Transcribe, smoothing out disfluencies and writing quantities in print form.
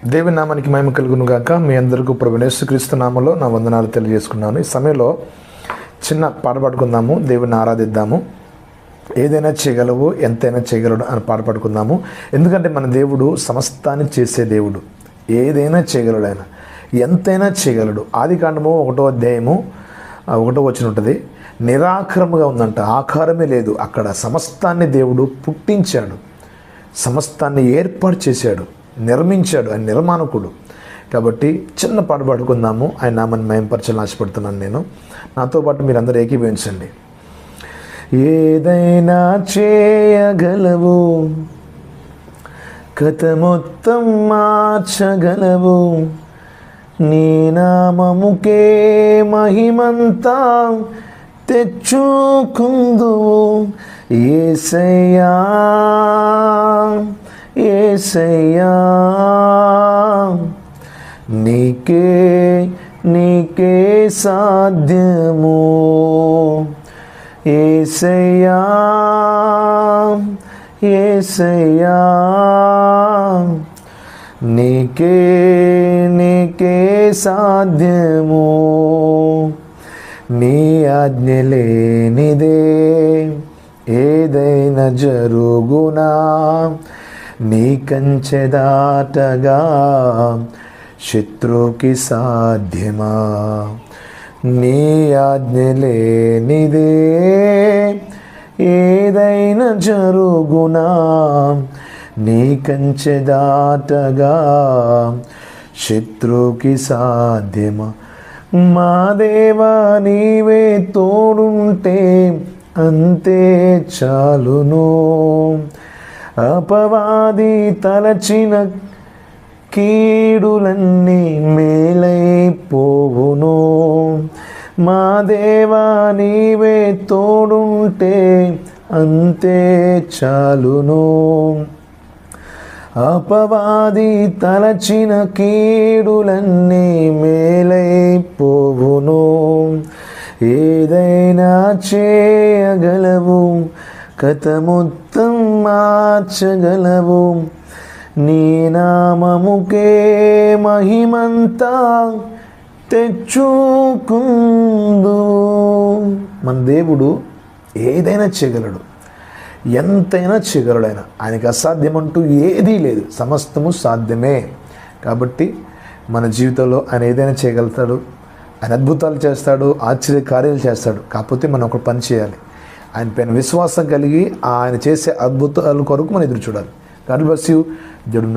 దేవుని నామానికి మహిమ కలుగును గాక. మీ అందరికీ ప్రభువైన యేసుక్రీస్తు నామములో నా వందనాలు తెలియజేసుకున్నాను. ఈ సమయంలో చిన్న పాట పాడుకుందాము, దేవుని ఆరాధిద్దాము. ఏదైనా చేయగలవు, ఎంతైనా చేయగలడు అని పాట పాడుకుందాము. ఎందుకంటే మన దేవుడు సమస్తాన్ని చేసే దేవుడు. ఏదైనా చేయగలడు, ఆయన ఎంతైనా చేయగలడు. ఆదికాండము 1వ అధ్యాయము 1వ వచనం ఉంటుంది. నిరాకారముగా ఉందంట, ఆకారమే లేదు. అక్కడ సమస్తాన్ని దేవుడు పుట్టించాడు, సమస్తాన్ని ఏర్పాటు చేశాడు, నిర్మించాడు. ఆయన నిర్మాణకుడు. కాబట్టి చిన్న పాట పాడుకుందాము. ఆయన నామని మహిమపరచాలని ఆశపడుతున్నాను నేను. నాతో పాటు మీరందరూ ఏకీభవించండి. ఏదైనా చేయగలవు, కథ మొత్తం మార్చగలవు, నీ నామముకే మహిమంతా తెచ్చుకుందువు. యేసయ్యా యేసయ్యా, నీకే సాధ్యము. యేసయ్యా యేసయ్యా, నీకే సాధ్యము. నీ ఆజ్ఞ లేనిదే ఏదైనా జరుగునా, నీ కంచె దాటగా శత్రువుకి సాధ్యమా. నీ ఆజ్ఞ లేనిదే ఏదైనా జరుగునా, నీ కంచె దాటగా శత్రువుకి సాధ్యమా. మా దేవా నీవే తోడుంటే అంతే చాలును. అపవాది తలచిన కీడులన్నీ మేలైపోవును. మా దేవా నీవే తోడుంటే అంతే చాలును. అపవాది తలచిన కీడులన్నీ మేలైపోవును. ఏదైనా చేయగలవు, కథ మొత్తం మార్చగలవు, నీ నామముకే మహిమంతా తెచ్చుకుందు. మన దేవుడు ఏదైనా చేయగలడు, ఎంతైనా చేయగలడు. ఆయనకి అసాధ్యమంటూ ఏదీ లేదు, సమస్తము సాధ్యమే. కాబట్టి మన జీవితంలో ఆయన ఏదైనా చేయగలుగుతాడు. ఆయన అద్భుతాలు చేస్తాడు, ఆశ్చర్య కార్యాలు చేస్తాడు. కాకపోతే మనం ఒక పని చేయాలి, ఆయన పైన విశ్వాసం కలిగి ఆయన చేసే అద్భుతాల కొరకు మనం ఎదురు చూడాలి. God bless you. దేవుడు